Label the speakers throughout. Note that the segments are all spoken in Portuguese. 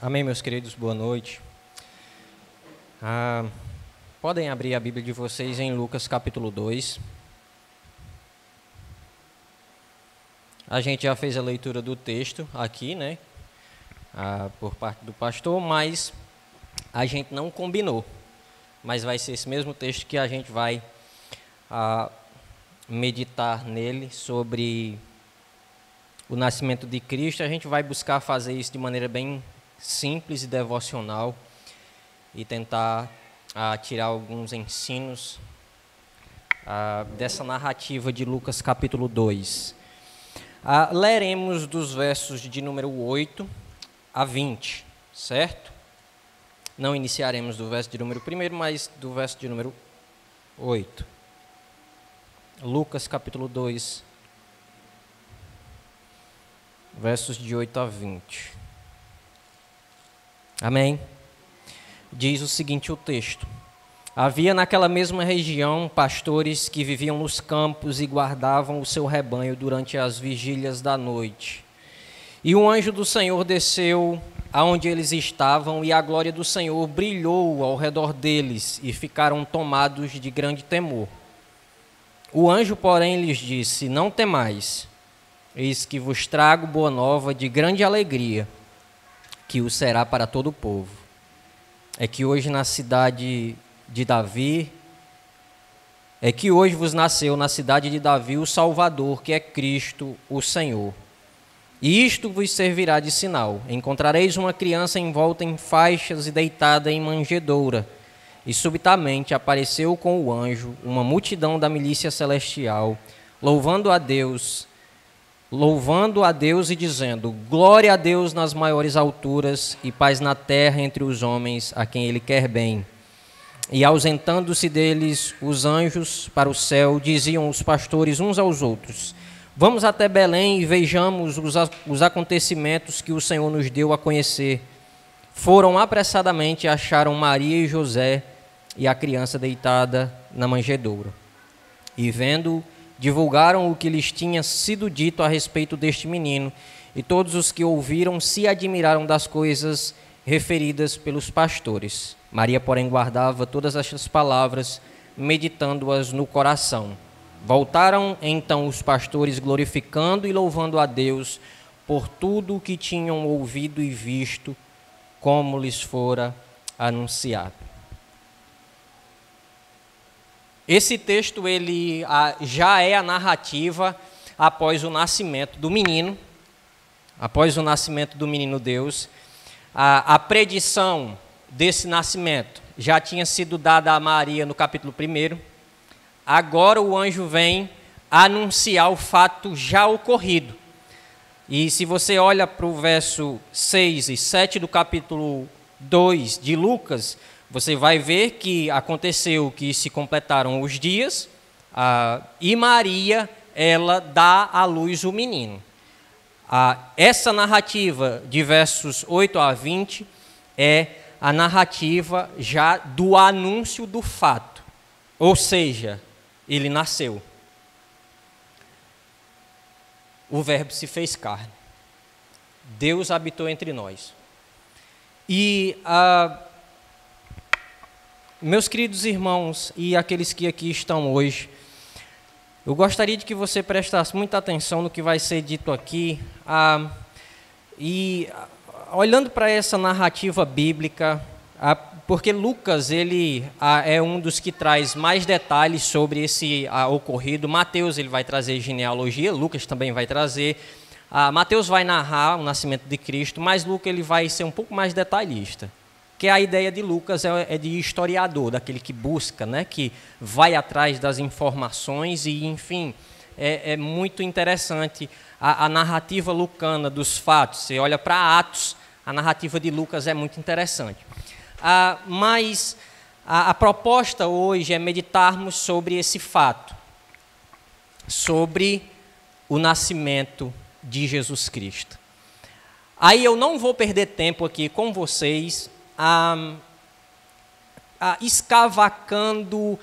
Speaker 1: Amém, meus queridos, boa noite. Podem abrir a Bíblia de vocês em Lucas capítulo 2. A gente já fez a leitura do texto aqui, né? Por parte do pastor, mas a gente não combinou. Mas vai ser esse mesmo texto que a gente vai meditar nele sobre o nascimento de Cristo. A gente vai buscar fazer isso de maneira bem simples e devocional e tentar tirar alguns ensinos dessa narrativa de Lucas capítulo 2. Leremos dos versos de número 8 a 20, certo? Não iniciaremos do verso de número 1, mas do verso de número 8. Lucas capítulo 2, versos de 8 a 20. Amém? Diz o seguinte o texto: Havia naquela mesma região pastores que viviam nos campos e guardavam o seu rebanho durante as vigílias da noite. E um anjo do Senhor desceu aonde eles estavam, e a glória do Senhor brilhou ao redor deles, e ficaram tomados de grande temor. O anjo, porém, lhes disse: Não temais, eis que vos trago boa nova de grande alegria, que o será para todo o povo. É que hoje na cidade de Davi, hoje vos nasceu na cidade de Davi o Salvador, que é Cristo, o Senhor. E isto vos servirá de sinal: encontrareis uma criança envolta em faixas e deitada em manjedoura. E subitamente apareceu com o anjo uma multidão da milícia celestial, louvando a Deus e dizendo: Glória a Deus nas maiores alturas e paz na terra entre os homens a quem Ele quer bem. E ausentando-se deles os anjos para o céu, diziam os pastores uns aos outros: Vamos até Belém e vejamos os acontecimentos que o Senhor nos deu a conhecer. Foram apressadamente e acharam Maria e José e a criança deitada na manjedoura. E vendo, divulgaram o que lhes tinha sido dito a respeito deste menino, e todos os que ouviram se admiraram das coisas referidas pelos pastores. Maria, porém, guardava todas estas palavras, meditando-as no coração. Voltaram então os pastores, glorificando e louvando a Deus por tudo o que tinham ouvido e visto, como lhes fora anunciado. Esse texto ele já é a narrativa após o nascimento do menino, Deus. A predição desse nascimento já tinha sido dada a Maria no capítulo 1. Agora o anjo vem anunciar o fato já ocorrido. E se você olha para o verso 6 e 7 do capítulo 2 de Lucas, você vai ver que aconteceu que se completaram os dias e Maria, ela dá à luz o menino. Essa narrativa de versos 8 a 20 é a narrativa já do anúncio do fato. Ou seja, ele nasceu. O Verbo se fez carne. Deus habitou entre nós. E meus queridos irmãos e aqueles que aqui estão hoje, eu gostaria de que você prestasse muita atenção no que vai ser dito aqui, e olhando para essa narrativa bíblica, porque Lucas ele é um dos que traz mais detalhes sobre esse ocorrido. Mateus ele vai trazer genealogia, Lucas também vai trazer. Mateus vai narrar o nascimento de Cristo, mas Lucas ele vai ser um pouco mais detalhista. Que a ideia de Lucas é de historiador, daquele que busca, né, que vai atrás das informações e, enfim, é muito interessante a narrativa lucana dos fatos. Você olha para Atos, a narrativa de Lucas é muito interessante. Mas a proposta hoje é meditarmos sobre esse fato, sobre o nascimento de Jesus Cristo. Aí eu não vou perder tempo aqui com vocês escavacando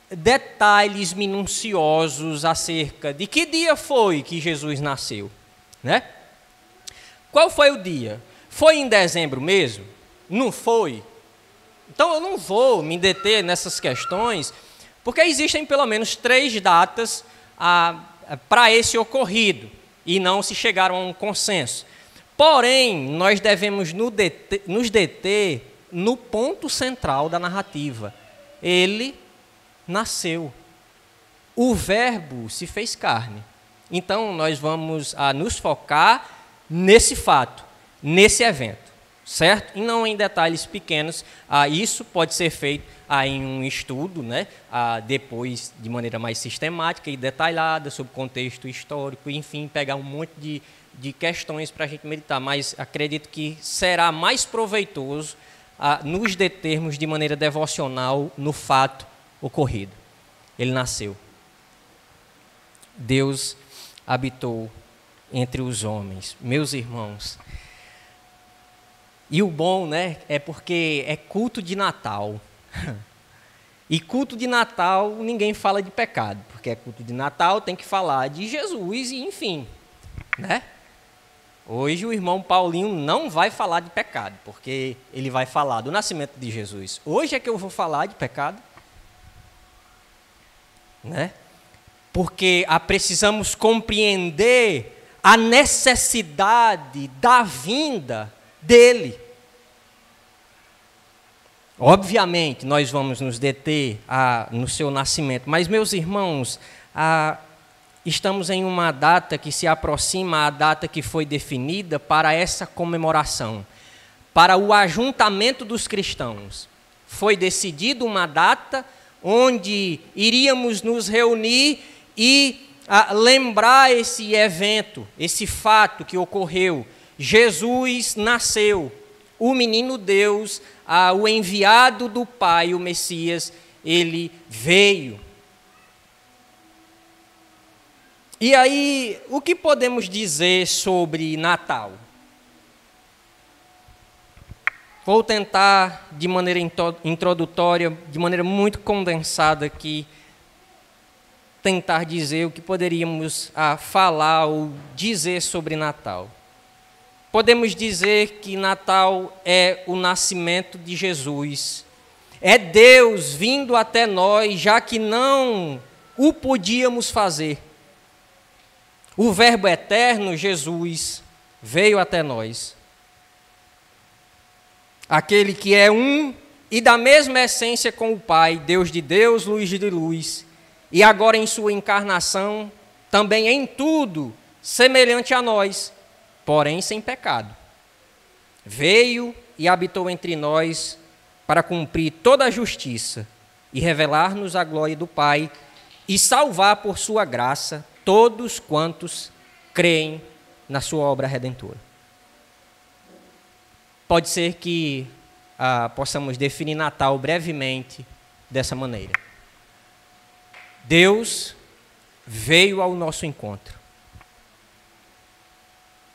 Speaker 1: detalhes minuciosos acerca de que dia foi que Jesus nasceu, né? Qual foi o dia? Foi em dezembro mesmo? Não foi? Então eu não vou me deter nessas questões, porque existem pelo menos 3 datas para esse ocorrido, e não se chegaram a um consenso. Porém, nós devemos nos deter no ponto central da narrativa. Ele nasceu. O Verbo se fez carne. Então, nós vamos nos focar nesse fato, nesse evento, certo? E não em detalhes pequenos. Isso pode ser feito em um estudo, né? Depois de maneira mais sistemática e detalhada, sobre contexto histórico, enfim, pegar um monte de questões para a gente meditar. Mas acredito que será mais proveitoso nos determos de maneira devocional no fato ocorrido. Ele nasceu. Deus habitou entre os homens. Meus irmãos, e o bom, né, é porque é culto de Natal. E culto de Natal ninguém fala de pecado, porque é culto de Natal, tem que falar de Jesus e enfim, né? Hoje o irmão Paulinho não vai falar de pecado, porque ele vai falar do nascimento de Jesus. Hoje é que eu vou falar de pecado, né? Porque precisamos compreender a necessidade da vinda dele. Obviamente, nós vamos nos deter no seu nascimento, mas, meus irmãos, estamos em uma data que se aproxima à data que foi definida para essa comemoração, para o ajuntamento dos cristãos. Foi decidida uma data onde iríamos nos reunir e lembrar esse evento, esse fato que ocorreu. Jesus nasceu, o menino Deus, o enviado do Pai, o Messias, ele veio. E aí, o que podemos dizer sobre Natal? Vou tentar, de maneira introdutória, de maneira muito condensada aqui, tentar dizer o que poderíamos falar ou dizer sobre Natal. Podemos dizer que Natal é o nascimento de Jesus. É Deus vindo até nós, já que não o podíamos fazer. O Verbo eterno, Jesus, veio até nós. Aquele que é um e da mesma essência com o Pai, Deus de Deus, luz de luz, e agora em sua encarnação, também em tudo, semelhante a nós, porém sem pecado. Veio e habitou entre nós para cumprir toda a justiça e revelar-nos a glória do Pai e salvar por sua graça todos quantos creem na sua obra redentora. Pode ser que possamos definir Natal brevemente dessa maneira. Deus veio ao nosso encontro.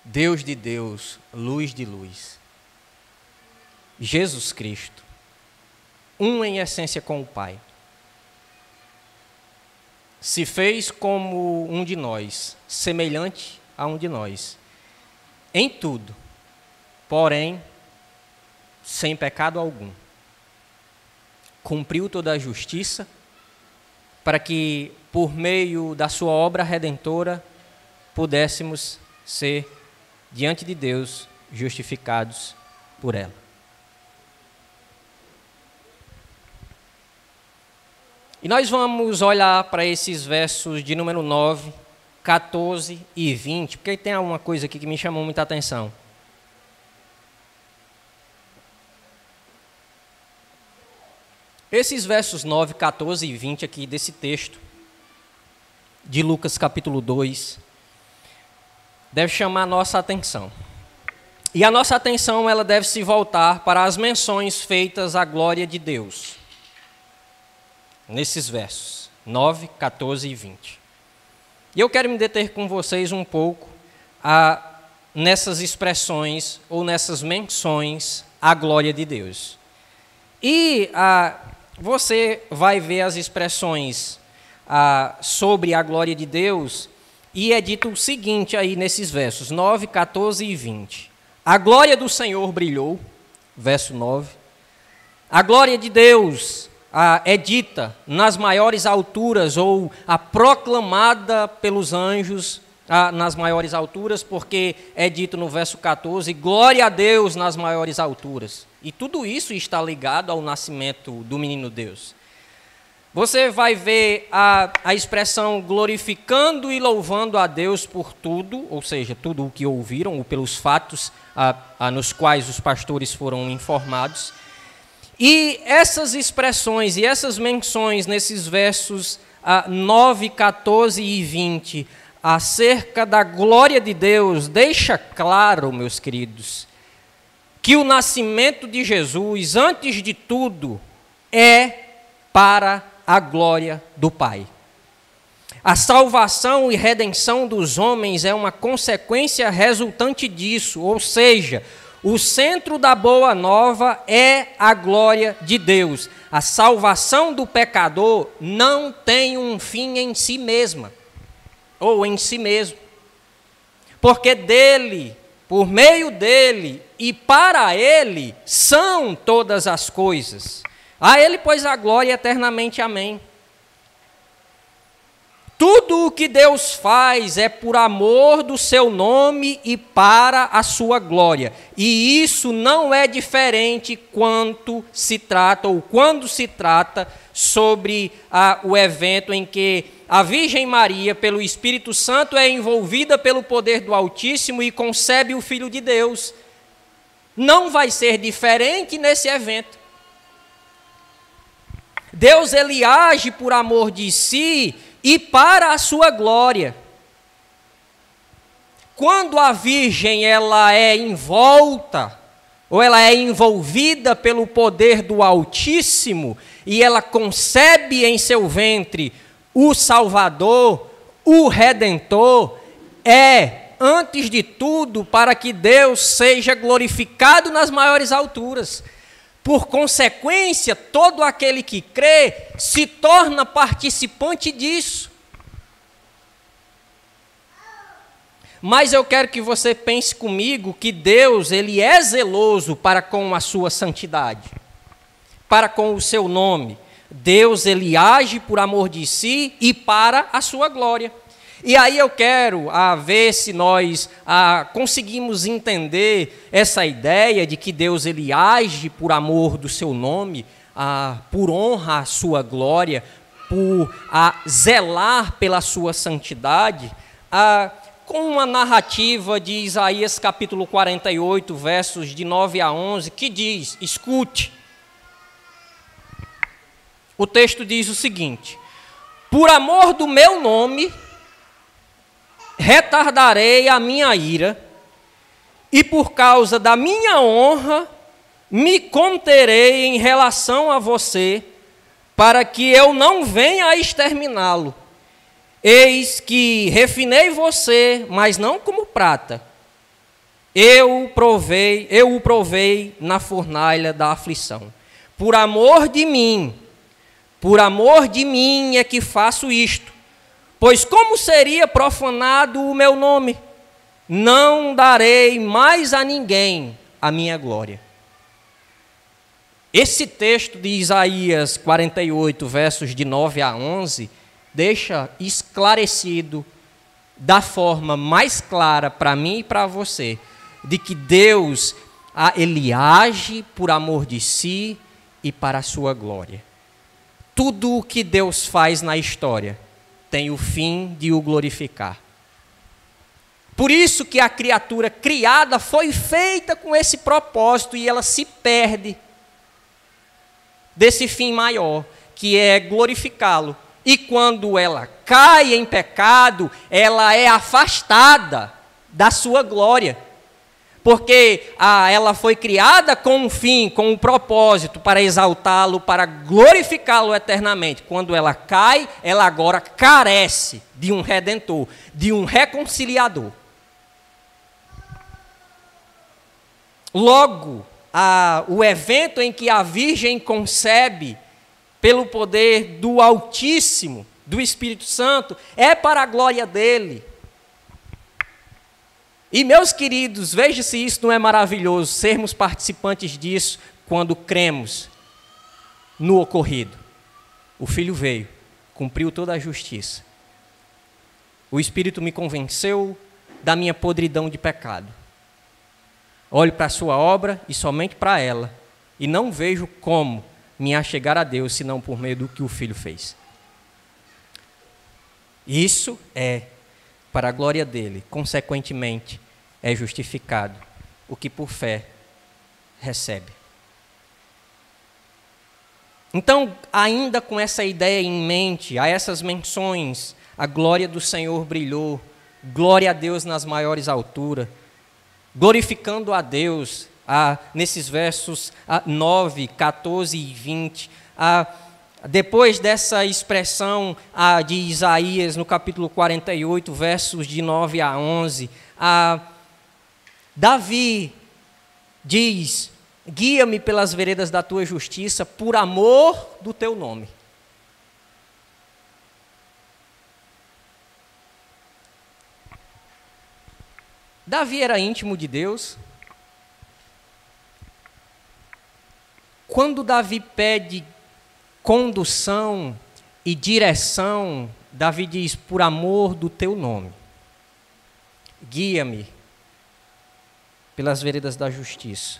Speaker 1: Deus de Deus, luz de luz. Jesus Cristo, um em essência com o Pai. Se fez como um de nós, semelhante a um de nós, em tudo, porém, sem pecado algum. Cumpriu toda a justiça, para que, por meio da sua obra redentora, pudéssemos ser, diante de Deus, justificados por ela. E nós vamos olhar para esses versos de número 9, 14 e 20, porque tem alguma coisa aqui que me chamou muita atenção. Esses versos 9, 14 e 20 aqui desse texto, de Lucas capítulo 2, deve chamar a nossa atenção. E a nossa atenção ela deve se voltar para as menções feitas à glória de Deus. Nesses versos 9, 14 e 20. E eu quero me deter com vocês um pouco nessas expressões ou nessas menções à glória de Deus. E você vai ver as expressões sobre a glória de Deus, e é dito o seguinte aí nesses versos 9, 14 e 20. A glória do Senhor brilhou, verso 9. A glória de Deus é dita nas maiores alturas, ou a proclamada pelos anjos nas maiores alturas, porque é dito no verso 14, glória a Deus nas maiores alturas. E tudo isso está ligado ao nascimento do menino Deus. Você vai ver a expressão glorificando e louvando a Deus por tudo, ou seja, tudo o que ouviram, ou pelos fatos nos quais os pastores foram informados. E essas expressões e essas menções nesses versos 9, 14 e 20, acerca da glória de Deus, deixa claro, meus queridos, que o nascimento de Jesus, antes de tudo, é para a glória do Pai. A salvação e redenção dos homens é uma consequência resultante disso, ou seja, o centro da boa nova é a glória de Deus. A salvação do pecador não tem um fim em si mesma, ou em si mesmo. Porque dele, por meio dele e para ele são todas as coisas. A ele, pois, a glória eternamente. Amém. Tudo o que Deus faz é por amor do seu nome e para a sua glória. E isso não é diferente quando se trata sobre o evento em que a Virgem Maria, pelo Espírito Santo, é envolvida pelo poder do Altíssimo e concebe o Filho de Deus. Não vai ser diferente nesse evento. Deus, ele age por amor de si e para a sua glória. Quando a Virgem ela é envolta, ou ela é envolvida pelo poder do Altíssimo, e ela concebe em seu ventre o Salvador, o Redentor, antes de tudo, para que Deus seja glorificado nas maiores alturas. Por consequência, todo aquele que crê se torna participante disso. Mas eu quero que você pense comigo que Deus, ele é zeloso para com a sua santidade, para com o seu nome. Deus, ele age por amor de si e para a sua glória. E aí eu quero ver se nós conseguimos entender essa ideia de que Deus ele age por amor do seu nome, por honra à sua glória, por zelar pela sua santidade, com uma narrativa de Isaías capítulo 48, versos de 9 a 11, que diz, escute, o texto diz o seguinte: por amor do meu nome, retardarei a minha ira, e por causa da minha honra, me conterei em relação a você, para que eu não venha a exterminá-lo. Eis que refinei você, mas não como prata. Eu o provei na fornalha da aflição. Por amor de mim é que faço isto. Pois como seria profanado o meu nome? Não darei mais a ninguém a minha glória. Esse texto de Isaías 48, versos de 9 a 11, deixa esclarecido da forma mais clara para mim e para você, de que Deus, ele age por amor de si e para a sua glória. Tudo o que Deus faz na história tem o fim de o glorificar. Por isso que a criatura criada foi feita com esse propósito e ela se perde desse fim maior, que é glorificá-lo. E quando ela cai em pecado, ela é afastada da sua glória. Porque ela foi criada com um fim, com um propósito, para exaltá-lo, para glorificá-lo eternamente. Quando ela cai, ela agora carece de um redentor, de um reconciliador. Logo, o evento em que a Virgem concebe, pelo poder do Altíssimo, do Espírito Santo, é para a glória dele. E, meus queridos, veja se isso não é maravilhoso, sermos participantes disso quando cremos no ocorrido. O Filho veio, cumpriu toda a justiça. O Espírito me convenceu da minha podridão de pecado. Olho para a sua obra e somente para ela, e não vejo como me achegar a Deus, senão por meio do que o Filho fez. Isso é para a glória dele, consequentemente, é justificado o que por fé recebe. Então, ainda com essa ideia em mente, a essas menções, a glória do Senhor brilhou, glória a Deus nas maiores alturas, glorificando a Deus, nesses versos 9, 14 e 20, depois dessa expressão de Isaías, no capítulo 48, versos de 9 a 11, Davi diz: guia-me pelas veredas da tua justiça, por amor do teu nome. Davi era íntimo de Deus. Quando Davi pede condução e direção, Davi diz: por amor do teu nome, guia-me pelas veredas da justiça,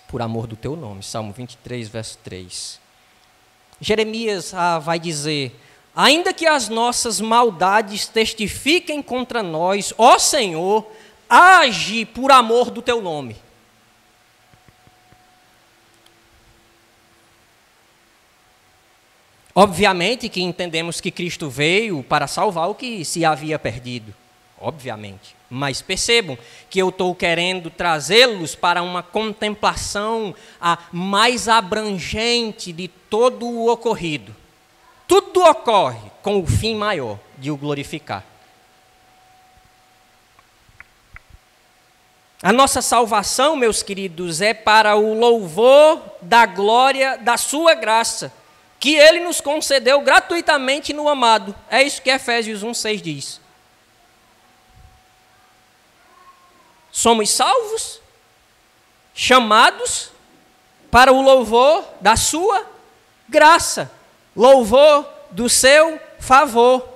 Speaker 1: por amor do teu nome. Salmo 23, verso 3. Jeremias vai dizer: ainda que as nossas maldades testifiquem contra nós, ó Senhor, age por amor do teu nome. Obviamente que entendemos que Cristo veio para salvar o que se havia perdido, obviamente. Mas percebam que eu estou querendo trazê-los para uma contemplação mais abrangente de todo o ocorrido. Tudo ocorre com o fim maior de o glorificar. A nossa salvação, meus queridos, é para o louvor da glória da sua graça, que Ele nos concedeu gratuitamente no amado. É isso que Efésios 1,6 diz. Somos salvos, chamados para o louvor da sua graça, louvor do seu favor,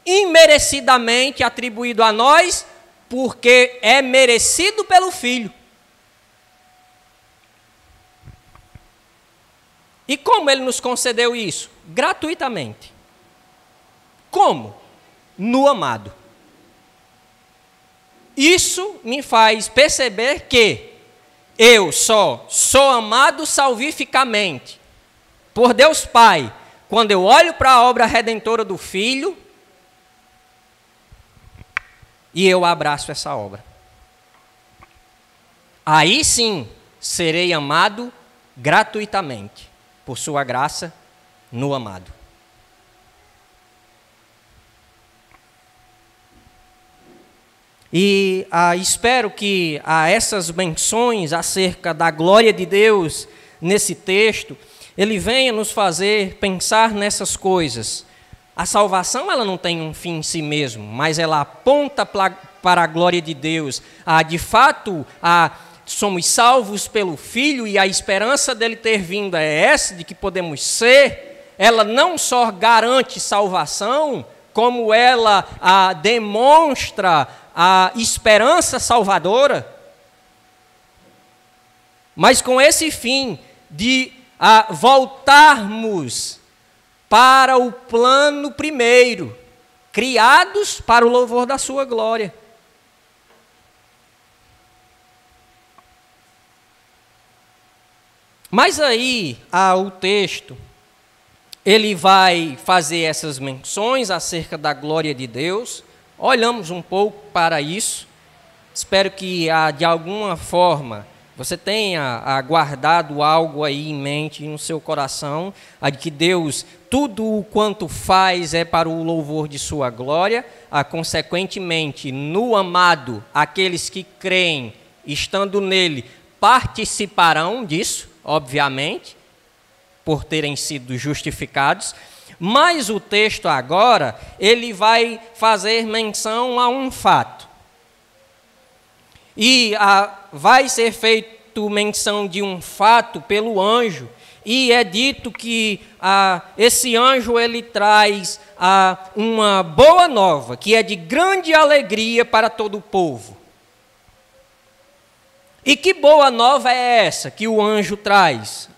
Speaker 1: imerecidamente atribuído a nós, porque é merecido pelo Filho. E como Ele nos concedeu isso? Gratuitamente. Como? No amado. Isso me faz perceber que eu só sou amado salvificamente por Deus Pai quando eu olho para a obra redentora do Filho e eu abraço essa obra. Aí sim serei amado gratuitamente por sua graça no amado. E espero que essas menções acerca da glória de Deus nesse texto, ele venha nos fazer pensar nessas coisas. A salvação ela não tem um fim em si mesmo, mas ela aponta para a glória de Deus. De fato, somos salvos pelo Filho e a esperança dele ter vindo é essa, de que podemos ser. Ela não só garante salvação, como ela demonstra a esperança salvadora, mas com esse fim de voltarmos para o plano primeiro, criados para o louvor da sua glória. Mas aí, o texto, ele vai fazer essas menções acerca da glória de Deus. Olhamos um pouco para isso. Espero que, de alguma forma, você tenha guardado algo aí em mente, no seu coração, de que Deus, tudo o quanto faz é para o louvor de sua glória. Consequentemente, no amado, aqueles que creem, estando nele, participarão disso, obviamente, por terem sido justificados. Mas o texto agora, ele vai fazer menção a um fato. E vai ser feito menção de um fato pelo anjo, e é dito que esse anjo ele traz uma boa nova, que é de grande alegria para todo o povo. E que boa nova é essa que o anjo traz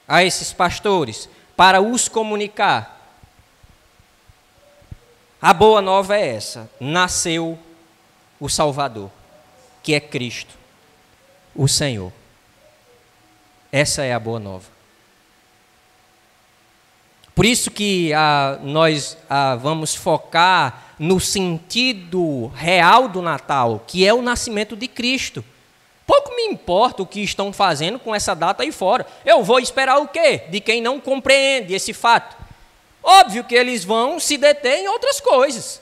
Speaker 1: a esses pastores para os comunicar? A boa nova é essa: nasceu o Salvador, que é Cristo, o Senhor. Essa é a boa nova. Por isso que nós vamos focar no sentido real do Natal, que é o nascimento de Cristo. Pouco me importa o que estão fazendo com essa data aí fora. Eu vou esperar o quê? De quem não compreende esse fato. Óbvio que eles vão se deter em outras coisas.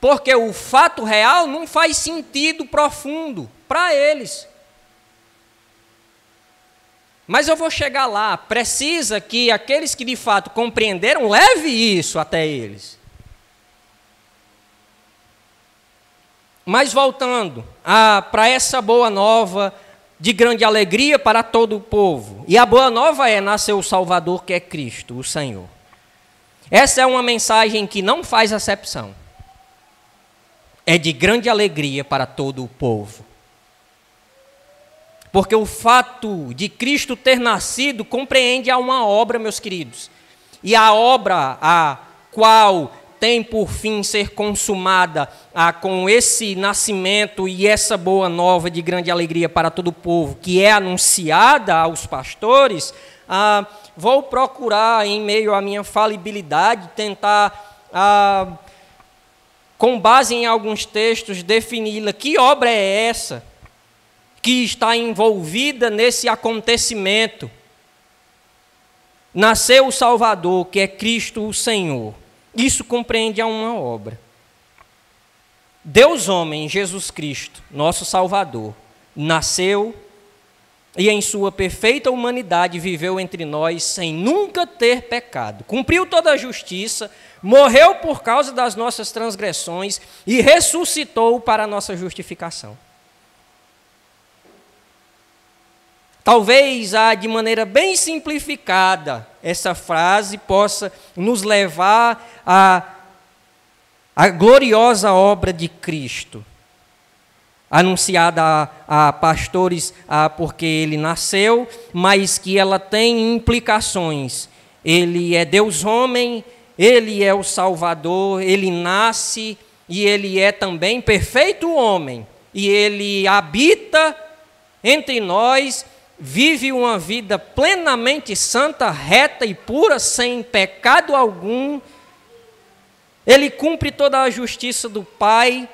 Speaker 1: Porque o fato real não faz sentido profundo para eles. Mas eu vou chegar lá. Precisa que aqueles que de fato compreenderam, leve isso até eles. Mas voltando para essa boa nova de grande alegria para todo o povo. E a boa nova é: nasceu o Salvador, que é Cristo, o Senhor. Essa é uma mensagem que não faz acepção. É de grande alegria para todo o povo. Porque o fato de Cristo ter nascido compreende a uma obra, meus queridos. E a obra a qual tem por fim ser consumada com esse nascimento e essa boa nova de grande alegria para todo o povo, que é anunciada aos pastores, vou procurar, em meio à minha falibilidade, tentar, com base em alguns textos, defini-la. Que obra é essa que está envolvida nesse acontecimento? Nasceu o Salvador, que é Cristo o Senhor. Isso compreende a uma obra. Deus homem, Jesus Cristo, nosso Salvador, nasceu e em sua perfeita humanidade viveu entre nós sem nunca ter pecado. Cumpriu toda a justiça, morreu por causa das nossas transgressões e ressuscitou para a nossa justificação. Talvez, de maneira bem simplificada, essa frase possa nos levar à gloriosa obra de Cristo, anunciada a pastores porque ele nasceu, mas que ela tem implicações. Ele é Deus homem, ele é o Salvador, ele nasce e ele é também perfeito homem. E ele habita entre nós, vive uma vida plenamente santa, reta e pura, sem pecado algum. Ele cumpre toda a justiça do Pai,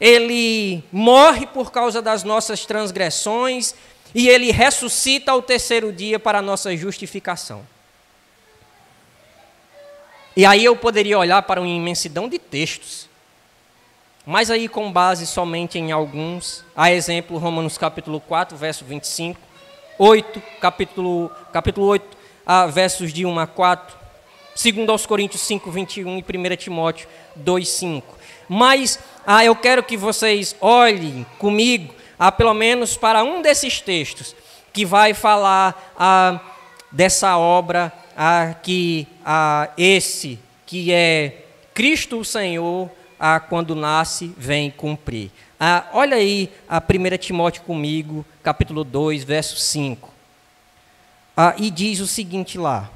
Speaker 1: ele morre por causa das nossas transgressões e ele ressuscita ao terceiro dia para a nossa justificação. E aí eu poderia olhar para uma imensidão de textos, mas aí com base somente em alguns, a exemplo, Romanos capítulo 4, verso 25, capítulo 8, versos de 1 a 4, 2 aos Coríntios 5, 21 e 1 Timóteo 2, 5. Mas eu quero que vocês olhem comigo, pelo menos para um desses textos, que vai falar dessa obra que esse, que é Cristo o Senhor, quando nasce, vem cumprir. Olha aí a 1 Timóteo comigo, capítulo 2, verso 5. E diz o seguinte lá.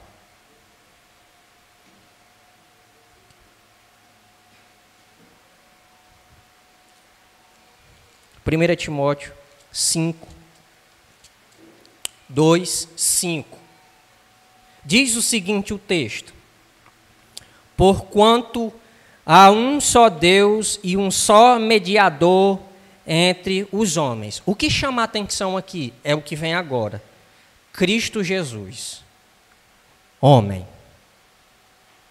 Speaker 1: Primeira Timóteo 5, 2, 5. Diz o seguinte o texto: porquanto há um só Deus e um só mediador entre os homens. O que chama a atenção aqui é o que vem agora. Cristo Jesus, homem.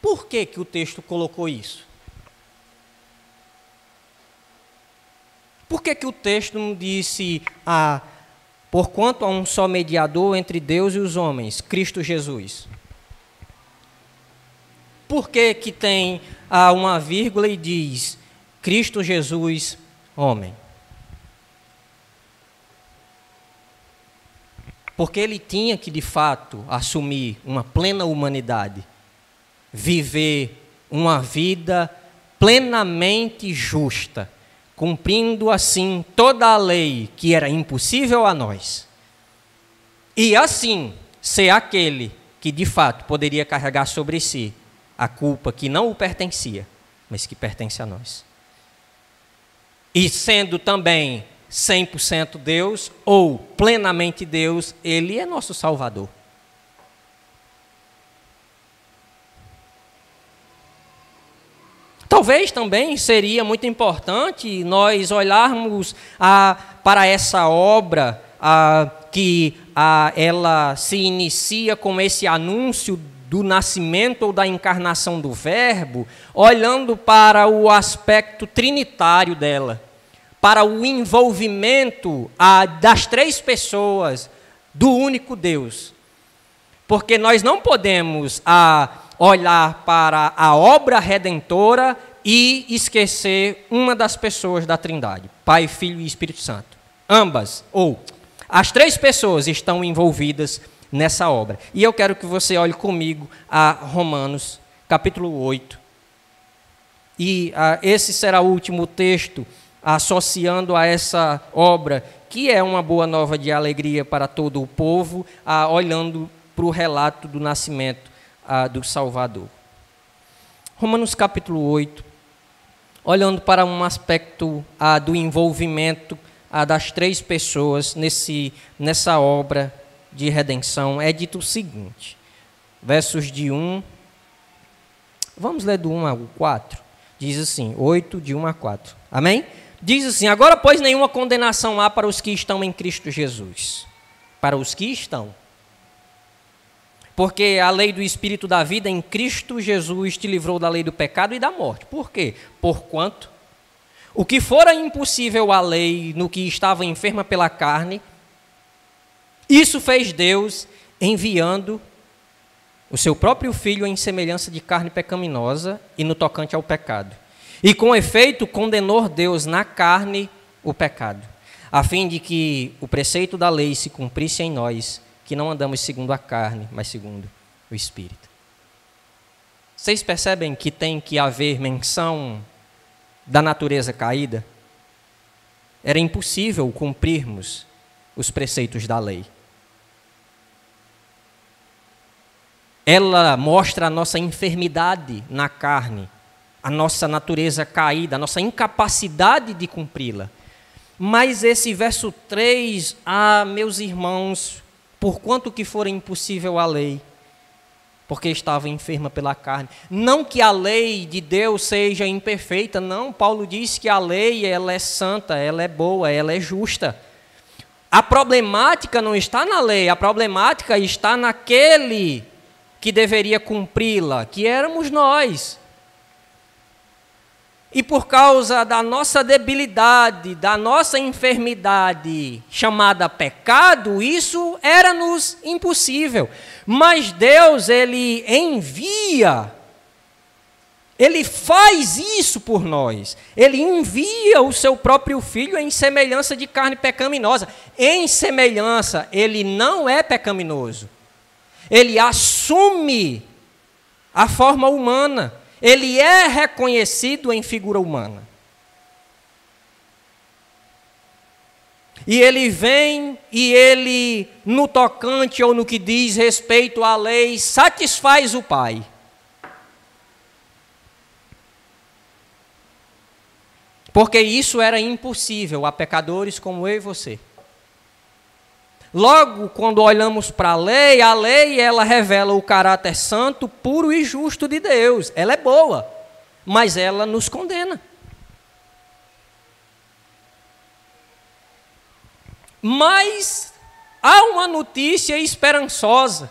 Speaker 1: Por que o texto colocou isso? Por que o texto não disse Porquanto há um só mediador entre Deus e os homens, Cristo Jesus. Por que que tem uma vírgula e diz Cristo Jesus, homem? Porque ele tinha que, de fato, assumir uma plena humanidade, viver uma vida plenamente justa, cumprindo assim toda a lei que era impossível a nós. E assim, ser aquele que, de fato, poderia carregar sobre si a culpa que não o pertencia, mas que pertence a nós. E sendo também 100% Deus, ou plenamente Deus, ele é nosso Salvador. Talvez também seria muito importante nós olharmos para essa obra que ela se inicia com esse anúncio do nascimento ou da encarnação do Verbo, olhando para o aspecto trinitário dela, para o envolvimento das três pessoas do único Deus. Porque nós não podemos olhar para a obra redentora e esquecer uma das pessoas da Trindade, Pai, Filho e Espírito Santo. Ambas, ou as três pessoas estão envolvidas nessa obra. E eu quero que você olhe comigo a Romanos, capítulo 8. E esse será o último texto associando a essa obra, que é uma boa nova de alegria para todo o povo, olhando para o relato do nascimento do Salvador. Romanos capítulo 8, olhando para um aspecto do envolvimento das três pessoas nessa obra de redenção, é dito o seguinte, versos de 1, vamos ler do 1 ao 4, diz assim, 8, de 1 a 4, amém? Diz assim, agora, pois, nenhuma condenação há para os que estão em Cristo Jesus, para os que estão. Porque a lei do Espírito da vida em Cristo Jesus te livrou da lei do pecado e da morte. Por quê? Porquanto o que fora impossível à lei no que estava enferma pela carne, isso fez Deus enviando o seu próprio Filho em semelhança de carne pecaminosa e no tocante ao pecado. E com efeito condenou Deus na carne o pecado, a fim de que o preceito da lei se cumprisse em nós, que não andamos segundo a carne, mas segundo o Espírito. Vocês percebem que tem que haver menção da natureza caída? Era impossível cumprirmos os preceitos da lei. Ela mostra a nossa enfermidade na carne, a nossa natureza caída, a nossa incapacidade de cumpri-la. Mas esse verso 3, meus irmãos, porquanto que for impossível a lei, porque estava enferma pela carne. Não que a lei de Deus seja imperfeita, não. Paulo diz que a lei, ela é santa, ela é boa, ela é justa. A problemática não está na lei, a problemática está naquele que deveria cumpri-la, que éramos nós. E por causa da nossa debilidade, da nossa enfermidade chamada pecado, isso era-nos impossível. Mas Deus, Ele envia, Ele faz isso por nós. Ele envia o seu próprio Filho em semelhança de carne pecaminosa. Em semelhança, Ele não é pecaminoso. Ele assume a forma humana. Ele é reconhecido em figura humana. E ele vem e ele, no tocante ou no que diz respeito à lei, satisfaz o Pai. Porque isso era impossível a pecadores como eu e você. Logo, quando olhamos para a lei ela revela o caráter santo, puro e justo de Deus. Ela é boa, mas ela nos condena. Mas há uma notícia esperançosa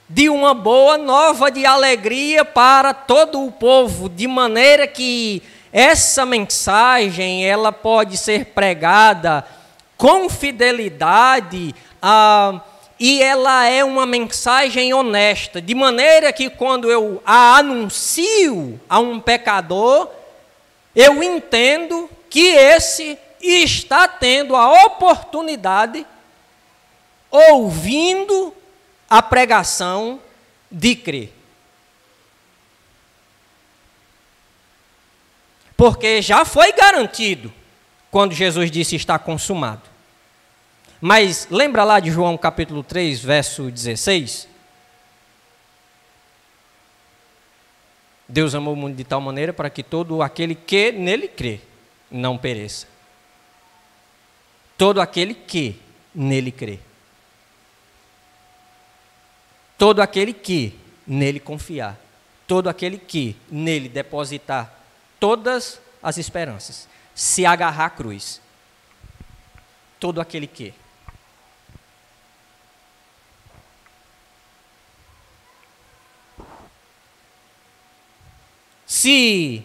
Speaker 1: de uma boa nova de alegria para todo o povo, de maneira que essa mensagem ela pode ser pregada com fidelidade, e ela é uma mensagem honesta, de maneira que quando eu a anuncio a um pecador, eu entendo que esse está tendo a oportunidade, ouvindo a pregação, de crer. Porque já foi garantido quando Jesus disse está consumado. Mas lembra lá de João capítulo 3, verso 16? Deus amou o mundo de tal maneira para que todo aquele que nele crê não pereça. Todo aquele que nele crê. Todo aquele que nele confiar. Todo aquele que nele depositar todas as esperanças. Se agarrar à cruz. Todo aquele que. Se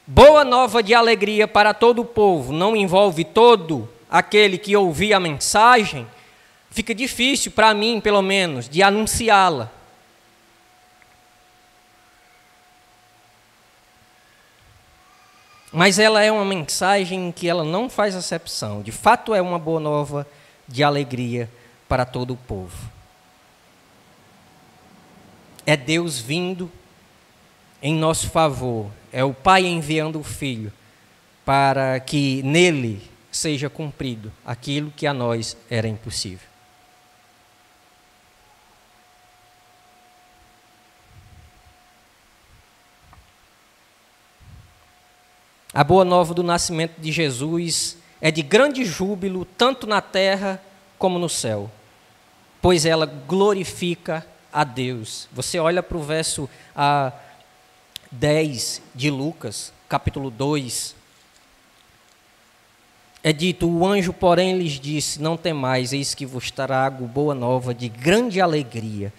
Speaker 1: boa nova de alegria para todo o povo não envolve todo aquele que ouvir a mensagem, fica difícil para mim, pelo menos, de anunciá-la. Mas ela é uma mensagem que ela não faz acepção. De fato, é uma boa nova de alegria para todo o povo. É Deus vindo em nosso favor. É o Pai enviando o Filho para que nele seja cumprido aquilo que a nós era impossível. A boa nova do nascimento de Jesus é de grande júbilo, tanto na terra como no céu, pois ela glorifica a Deus. Você olha para o verso 10 de Lucas, capítulo 2. É dito: o anjo, porém, lhes disse: não temais, eis que vos trago boa nova de grande alegria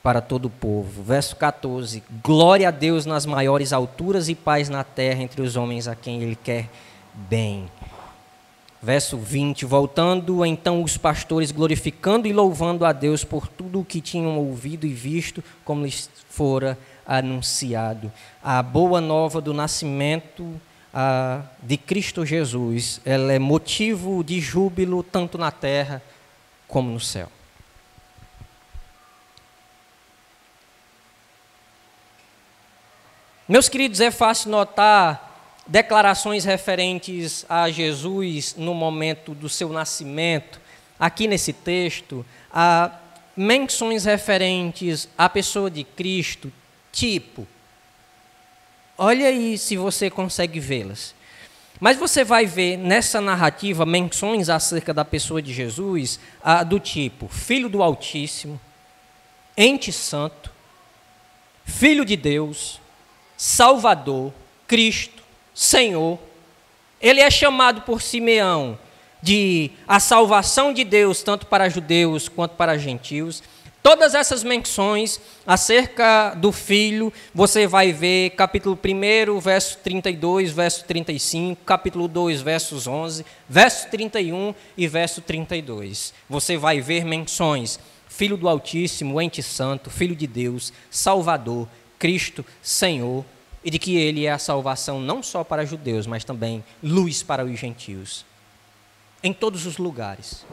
Speaker 1: para todo o povo. Verso 14: glória a Deus nas maiores alturas e paz na terra entre os homens a quem Ele quer bem. Verso 20: voltando então os pastores, glorificando e louvando a Deus por tudo o que tinham ouvido e visto, como lhes fora anunciado. A boa nova do nascimento de Cristo Jesus, ela é motivo de júbilo tanto na terra como no céu. Meus queridos, é fácil notar declarações referentes a Jesus no momento do seu nascimento. Aqui nesse texto, há menções referentes à pessoa de Cristo, tipo, olha aí se você consegue vê-las. Mas você vai ver nessa narrativa menções acerca da pessoa de Jesus, do tipo, Filho do Altíssimo, Ente Santo, Filho de Deus, Salvador, Cristo, Senhor. Ele é chamado por Simeão de a salvação de Deus, tanto para judeus quanto para gentios. Todas essas menções acerca do Filho, você vai ver capítulo 1, verso 32, verso 35, capítulo 2, versos 11, verso 31 e verso 32. Você vai ver menções: Filho do Altíssimo, Ente Santo, Filho de Deus, Salvador, Cristo, Senhor, e de que Ele é a salvação não só para judeus, mas também luz para os gentios. Em todos os lugares.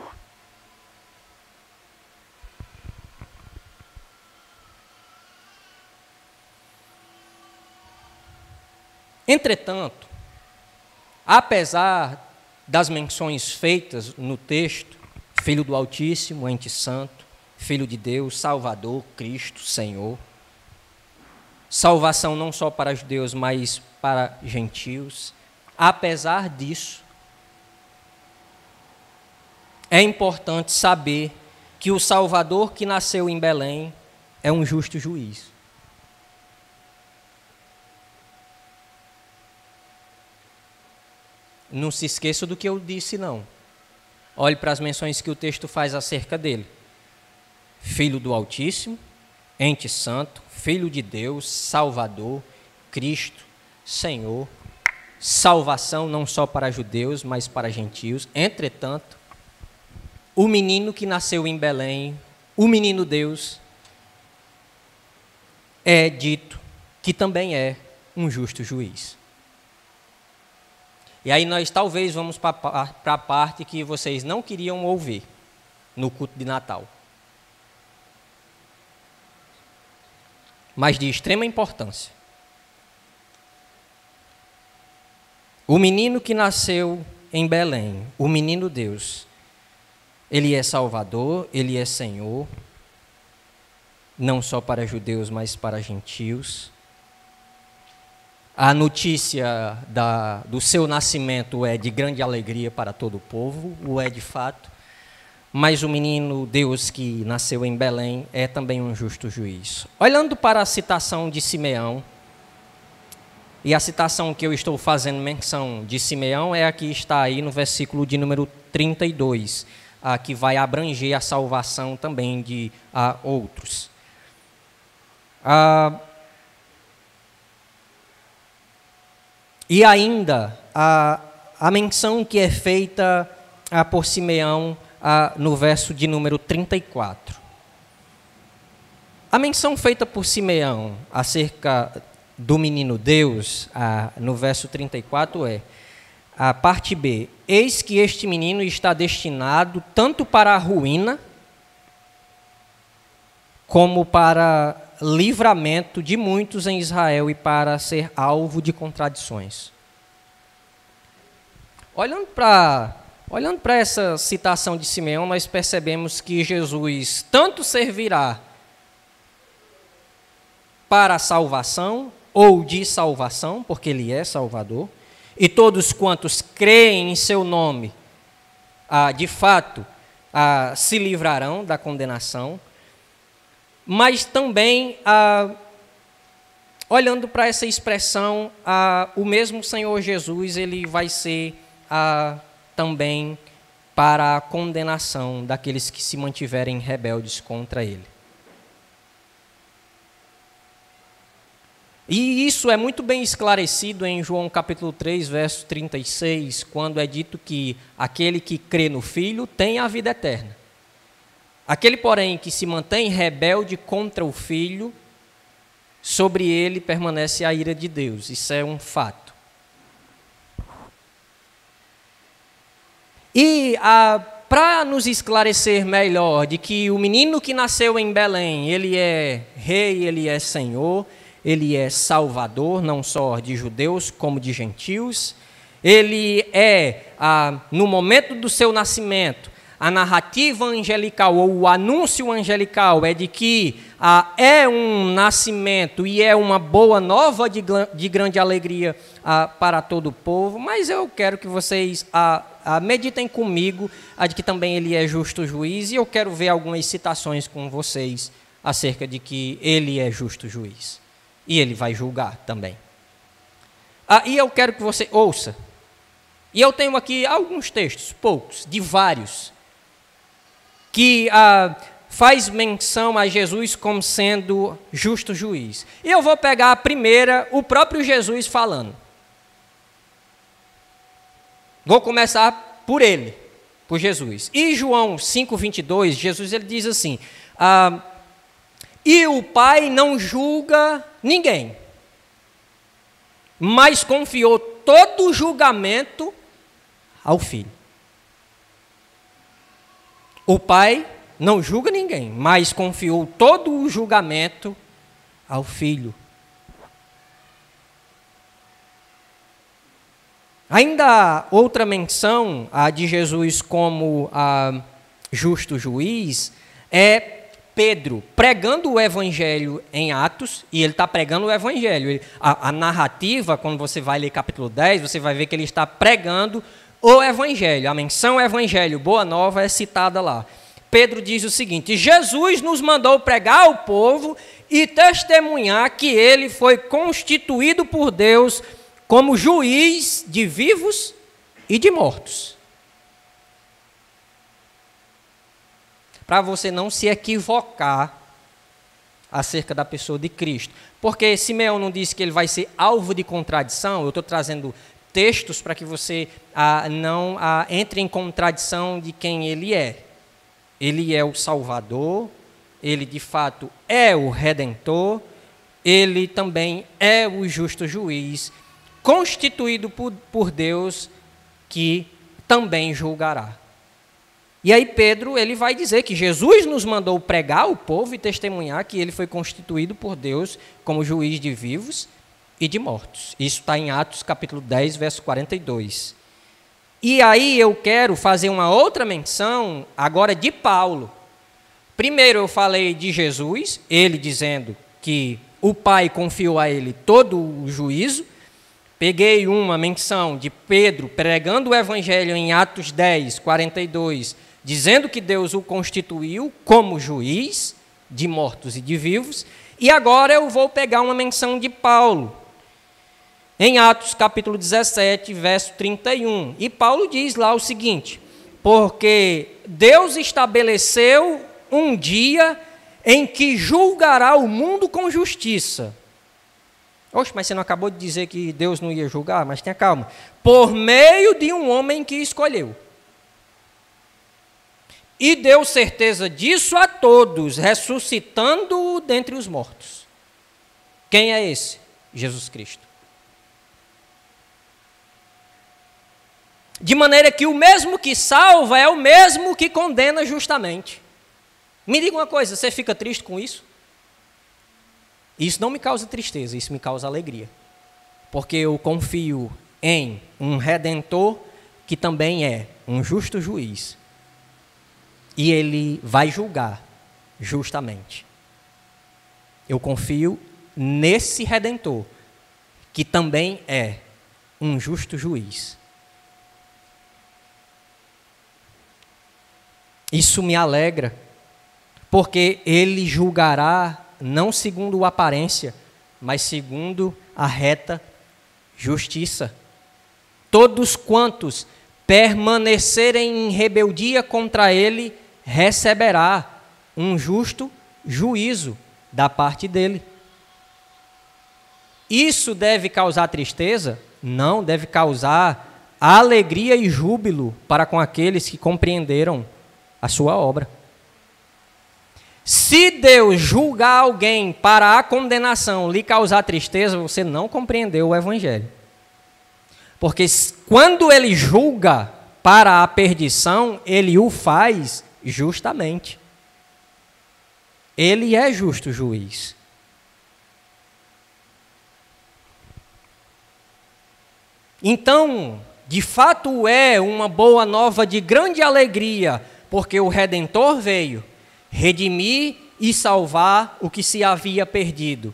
Speaker 1: Entretanto, apesar das menções feitas no texto, Filho do Altíssimo, Ente Santo, Filho de Deus, Salvador, Cristo, Senhor, salvação não só para judeus, mas para gentios, apesar disso, é importante saber que o Salvador que nasceu em Belém é um justo juiz. Não se esqueça do que eu disse, não. Olhe para as menções que o texto faz acerca dele. Filho do Altíssimo, Ente Santo, Filho de Deus, Salvador, Cristo, Senhor, salvação não só para judeus, mas para gentios. Entretanto, o menino que nasceu em Belém, o menino Deus, é dito que também é um justo juiz. E aí nós talvez vamos para a parte que vocês não queriam ouvir no culto de Natal. Mas de extrema importância. O menino que nasceu em Belém, o menino Deus, ele é Salvador, ele é Senhor, não só para judeus, mas para gentios. A notícia do seu nascimento é de grande alegria para todo o povo, o é de fato, mas o menino Deus que nasceu em Belém é também um justo juiz. Olhando para a citação de Simeão, e a citação que eu estou fazendo menção de Simeão é a que está aí no versículo de número 32, que vai abranger a salvação também de outros. E ainda a menção que é feita por Simeão no verso de número 34. A menção feita por Simeão acerca do menino Deus, no verso 34 a parte B: eis que este menino está destinado tanto para a ruína, como para livramento de muitos em Israel e para ser alvo de contradições. Olhando para essa citação de Simeão, nós percebemos que Jesus tanto servirá para a salvação, ou de salvação, porque ele é Salvador, e todos quantos creem em seu nome, de fato, se livrarão da condenação, mas também, olhando para essa expressão, o mesmo Senhor Jesus, ele vai ser também para a condenação daqueles que se mantiverem rebeldes contra ele. E isso é muito bem esclarecido em João capítulo 3, verso 36, quando é dito que aquele que crê no Filho tem a vida eterna. Aquele, porém, que se mantém rebelde contra o Filho, sobre ele permanece a ira de Deus. Isso é um fato. E para nos esclarecer melhor de que o menino que nasceu em Belém, ele é rei, ele é senhor, ele é salvador, não só de judeus como de gentios. Ele é, no momento do seu nascimento, a narrativa angelical ou o anúncio angelical é de que é um nascimento e é uma boa nova de grande alegria para todo o povo, mas eu quero que vocês meditem comigo de que também ele é justo juiz, e eu quero ver algumas citações com vocês acerca de que ele é justo juiz. E ele vai julgar também. E eu quero que você ouça. E eu tenho aqui alguns textos, poucos, de vários, que faz menção a Jesus como sendo justo juiz. E eu vou pegar a primeira, o próprio Jesus falando. Vou começar por ele, por Jesus. E João 5:22, Jesus ele diz assim: e o Pai não julga ninguém, mas confiou todo o julgamento ao Filho. O Pai não julga ninguém, mas confiou todo o julgamento ao Filho. Ainda outra menção de Jesus como justo juiz é Pedro pregando o evangelho em Atos, e ele está pregando o evangelho. A narrativa, quando você vai ler capítulo 10, você vai ver que ele está pregando o evangelho. A menção evangelho, boa nova, é citada lá. Pedro diz o seguinte: Jesus nos mandou pregar ao povo e testemunhar que ele foi constituído por Deus como juiz de vivos e de mortos. Para você não se equivocar acerca da pessoa de Cristo. Porque Simeão não disse que ele vai ser alvo de contradição. Eu estou trazendo textos para que você não entre em contradição de quem ele é. Ele é o Salvador, ele de fato é o Redentor, ele também é o justo juiz, constituído por Deus, que também julgará. E aí Pedro, ele vai dizer que Jesus nos mandou pregar ao povo e testemunhar que ele foi constituído por Deus como juiz de vivos e de mortos. Isso está em Atos capítulo 10, verso 42. E aí eu quero fazer uma outra menção agora de Paulo. Primeiro eu falei de Jesus, ele dizendo que o Pai confiou a ele todo o juízo. Peguei uma menção de Pedro pregando o Evangelho em Atos 10, 42, dizendo que Deus o constituiu como juiz de mortos e de vivos. E agora eu vou pegar uma menção de Paulo, em Atos capítulo 17, verso 31. E Paulo diz lá o seguinte: porque Deus estabeleceu um dia em que julgará o mundo com justiça. Oxe, mas você não acabou de dizer que Deus não ia julgar? Mas tenha calma. Por meio de um homem que escolheu. E deu certeza disso a todos, ressuscitando-o dentre os mortos. Quem é esse? Jesus Cristo. De maneira que o mesmo que salva é o mesmo que condena justamente. Me diga uma coisa, você fica triste com isso? Isso não me causa tristeza, isso me causa alegria. Porque eu confio em um Redentor que também é um justo juiz. E ele vai julgar justamente. Eu confio nesse Redentor que também é um justo juiz. Isso me alegra, porque ele julgará não segundo a aparência, mas segundo a reta justiça. Todos quantos permanecerem em rebeldia contra ele, receberá um justo juízo da parte dele. Isso deve causar tristeza? Não, deve causar alegria e júbilo para com aqueles que compreenderam a sua obra. Se Deus julgar alguém para a condenação lhe causar tristeza, você não compreendeu o Evangelho. Porque quando ele julga para a perdição, ele o faz justamente. Ele é justo juiz. Então, de fato é uma boa nova de grande alegria, porque o Redentor veio redimir e salvar o que se havia perdido.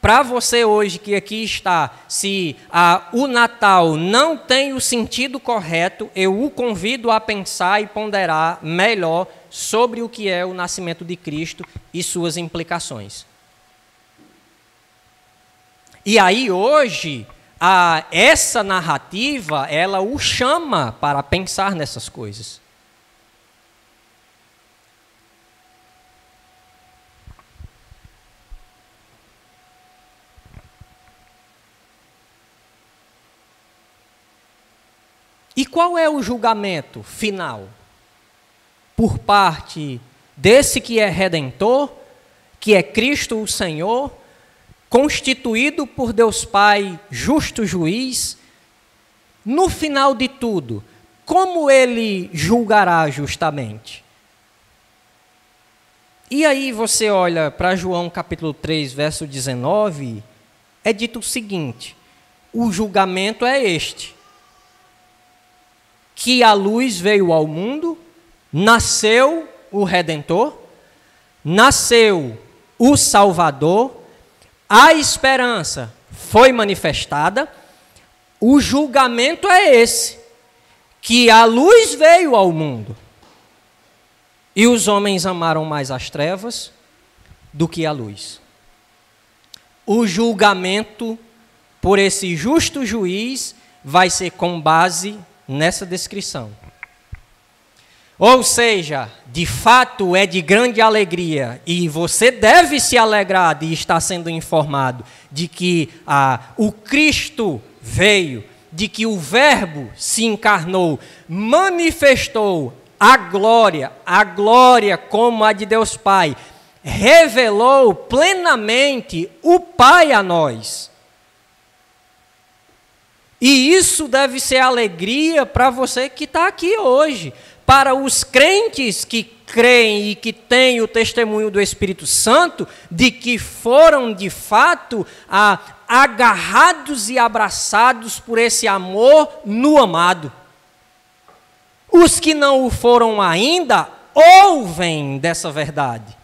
Speaker 1: Para você hoje que aqui está, se o Natal não tem o sentido correto, eu o convido a pensar e ponderar melhor sobre o que é o nascimento de Cristo e suas implicações. E aí hoje, essa narrativa, ela o chama para pensar nessas coisas. E qual é o julgamento final? Por parte desse que é Redentor, que é Cristo o Senhor, constituído por Deus Pai, justo juiz. No final de tudo, como ele julgará justamente? E aí você olha para João capítulo 3, verso 19, é dito o seguinte: o julgamento é este, que a luz veio ao mundo, nasceu o Redentor, nasceu o Salvador, a esperança foi manifestada, o julgamento é esse, que a luz veio ao mundo, e os homens amaram mais as trevas do que a luz. O julgamento por esse justo juiz vai ser com base nessa descrição. Ou seja, de fato é de grande alegria, e você deve se alegrar de estar sendo informado de que o Cristo veio, de que o Verbo se encarnou, manifestou a glória como a de Deus Pai, revelou plenamente o Pai a nós. E isso deve ser alegria para você que está aqui hoje. Para os crentes que creem e que têm o testemunho do Espírito Santo, de que foram de fato agarrados e abraçados por esse amor no amado. Os que não o foram ainda, ouvem dessa verdade.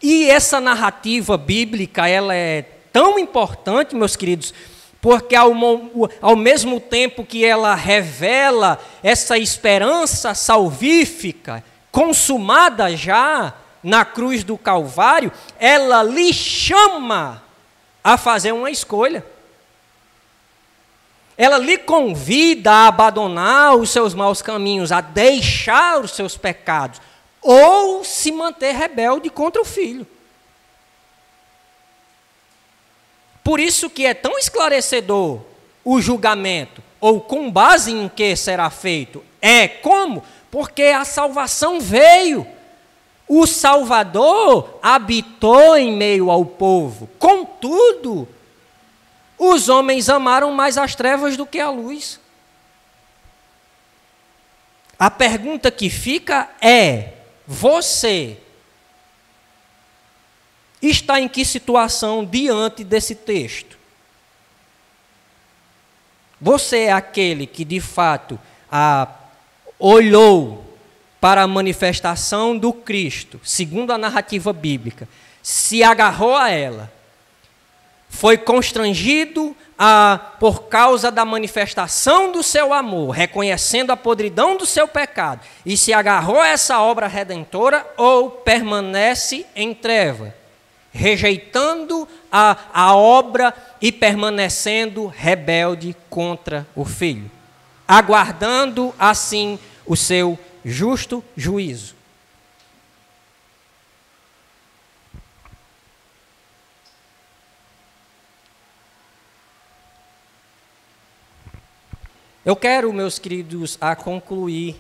Speaker 1: E essa narrativa bíblica, ela é tão importante, meus queridos, porque ao mesmo tempo que ela revela essa esperança salvífica, consumada já na cruz do Calvário, ela lhe chama a fazer uma escolha. Ela lhe convida a abandonar os seus maus caminhos, a deixar os seus pecados, ou se manter rebelde contra o Filho. Por isso que é tão esclarecedor o julgamento, ou com base em que será feito. Como? Porque a salvação veio. O Salvador habitou em meio ao povo. Contudo, os homens amaram mais as trevas do que a luz. A pergunta que fica é: você está em que situação diante desse texto? Você é aquele que de fato olhou para a manifestação do Cristo, segundo a narrativa bíblica, se agarrou a ela, foi constrangido por causa da manifestação do seu amor, reconhecendo a podridão do seu pecado, e se agarrou a essa obra redentora, ou permanece em treva, rejeitando a obra e permanecendo rebelde contra o Filho, aguardando assim o seu justo juízo. Eu quero, meus queridos, concluir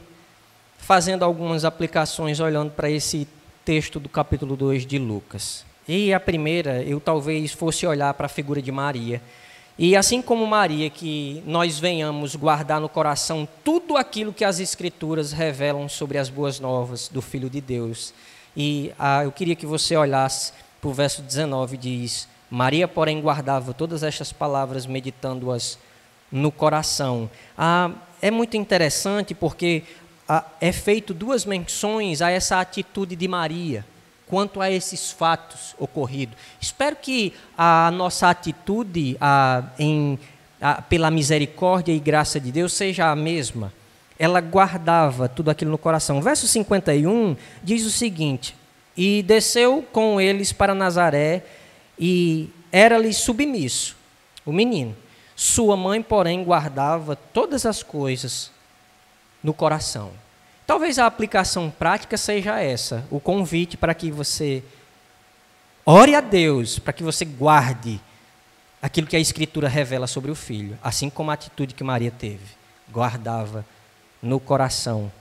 Speaker 1: fazendo algumas aplicações, olhando para esse texto do capítulo 2 de Lucas. E a primeira, eu talvez fosse olhar para a figura de Maria. E assim como Maria, que nós venhamos guardar no coração tudo aquilo que as Escrituras revelam sobre as boas novas do Filho de Deus. E eu queria que você olhasse para o verso 19, diz: Maria, porém, guardava todas estas palavras, meditando-as no coração. É muito interessante porque é feito duas menções a essa atitude de Maria quanto a esses fatos ocorridos. Espero que a nossa atitude pela misericórdia e graça de Deus seja a mesma. Ela guardava tudo aquilo no coração. Verso 51 diz o seguinte: e desceu com eles para Nazaré, e era-lhe submisso o menino. Sua mãe, porém, guardava todas as coisas no coração. Talvez a aplicação prática seja essa, o convite para que você ore a Deus, para que você guarde aquilo que a Escritura revela sobre o Filho, assim como a atitude que Maria teve, guardava no coração.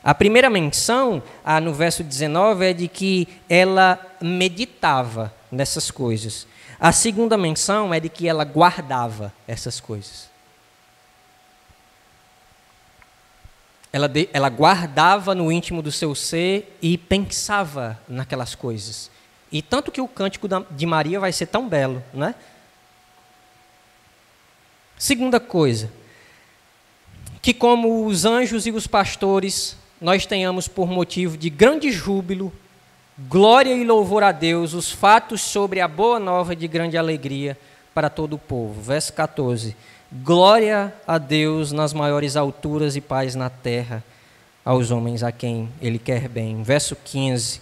Speaker 1: A primeira menção, no verso 19, é de que ela meditava nessas coisas. A segunda menção é de que ela guardava essas coisas. Ela guardava no íntimo do seu ser e pensava naquelas coisas. E tanto que o cântico de Maria vai ser tão belo, né? Segunda coisa, que como os anjos e os pastores, nós tenhamos por motivo de grande júbilo, glória e louvor a Deus, os fatos sobre a boa nova de grande alegria para todo o povo. Verso 14. Glória a Deus nas maiores alturas e paz na terra aos homens a quem Ele quer bem. Verso 15.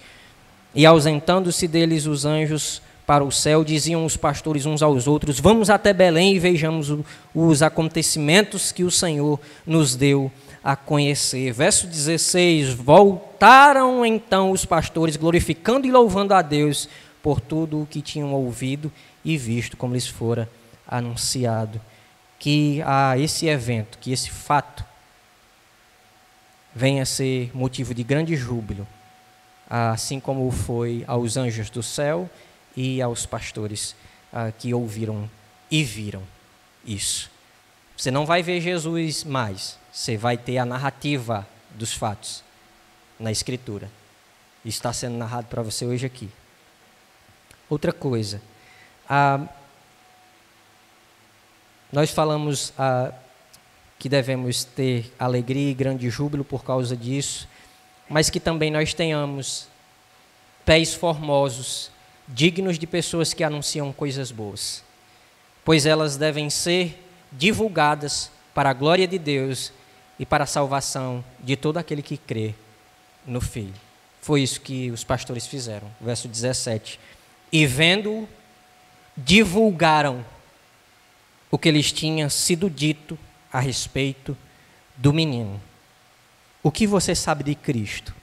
Speaker 1: E ausentando-se deles os anjos para o céu, diziam os pastores uns aos outros: vamos até Belém e vejamos os acontecimentos que o Senhor nos deu a conhecer. Verso 16. Voltaram então os pastores, glorificando e louvando a Deus por tudo o que tinham ouvido e visto, como lhes fora anunciado. Que esse evento, que esse fato venha ser motivo de grande júbilo, assim como foi aos anjos do céu e aos pastores que ouviram e viram isso. Você não vai ver Jesus mais, você vai ter a narrativa dos fatos na Escritura. Isso está sendo narrado para você hoje aqui. Outra coisa, nós falamos que devemos ter alegria e grande júbilo por causa disso, mas que também nós tenhamos pés formosos, dignos de pessoas que anunciam coisas boas, pois elas devem ser divulgadas para a glória de Deus e para a salvação de todo aquele que crê no Filho. Foi isso que os pastores fizeram. Verso 17. E vendo-o, divulgaram o que lhes tinha sido dito a respeito do menino. O que você sabe de Cristo?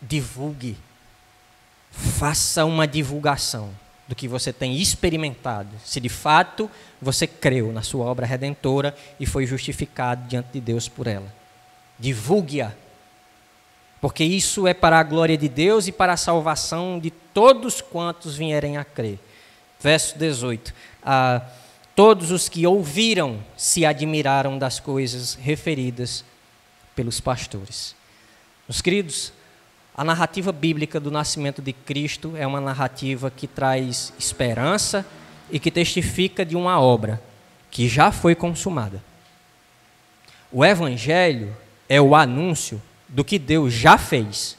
Speaker 1: Divulgue. Faça uma divulgação do que você tem experimentado. Se de fato você creu na sua obra redentora e foi justificado diante de Deus por ela. Divulgue-a. Porque isso é para a glória de Deus e para a salvação de todos quantos vierem a crer. Verso 18. Todos os que ouviram se admiraram das coisas referidas pelos pastores. Meus queridos, a narrativa bíblica do nascimento de Cristo é uma narrativa que traz esperança e que testifica de uma obra que já foi consumada. O Evangelho é o anúncio do que Deus já fez.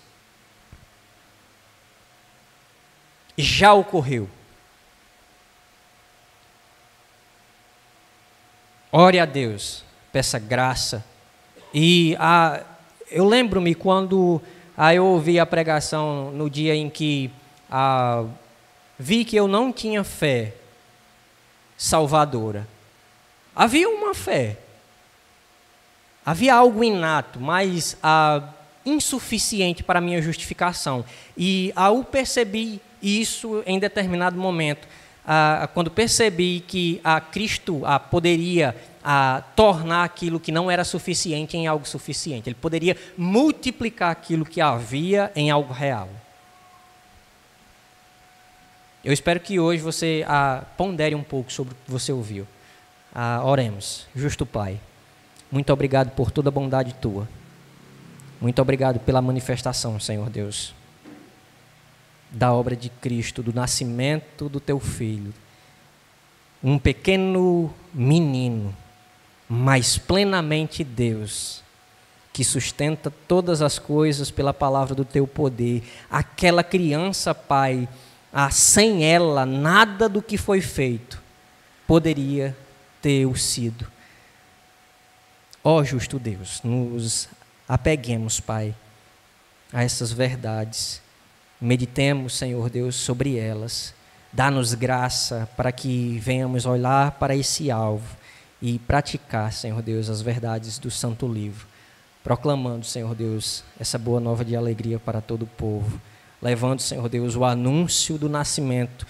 Speaker 1: Já ocorreu. Ore a Deus, peça graça. E eu lembro-me quando eu ouvi a pregação no dia em que vi que eu não tinha fé salvadora. Havia uma fé. Havia algo inato, mas insuficiente para a minha justificação. E eu percebi isso em determinado momento, quando percebi que Cristo poderia tornar aquilo que não era suficiente em algo suficiente. Ele poderia multiplicar aquilo que havia em algo real. Eu espero que hoje você pondere um pouco sobre o que você ouviu. Oremos. Justo Pai, muito obrigado por toda a bondade Tua. Muito obrigado pela manifestação, Senhor Deus, da obra de Cristo, do nascimento do Teu Filho. Um pequeno menino, mas plenamente Deus, que sustenta todas as coisas pela palavra do Teu poder. Aquela criança, Pai, sem ela, nada do que foi feito poderia ter sido. Ó justo Deus, nos apeguemos, Pai, a essas verdades. Meditemos, Senhor Deus, sobre elas. Dá-nos graça para que venhamos olhar para esse alvo e praticar, Senhor Deus, as verdades do Santo Livro, proclamando, Senhor Deus, essa boa nova de alegria para todo o povo, levando, Senhor Deus, o anúncio do nascimento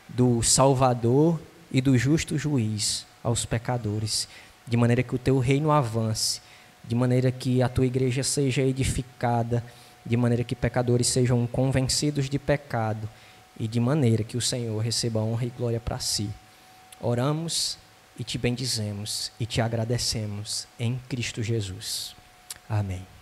Speaker 1: do Salvador e do justo juiz aos pecadores, de maneira que o Teu reino avance, de maneira que a Tua igreja seja edificada, de maneira que pecadores sejam convencidos de pecado e de maneira que o Senhor receba honra e glória para si. Oramos e Te bendizemos e Te agradecemos em Cristo Jesus. Amém.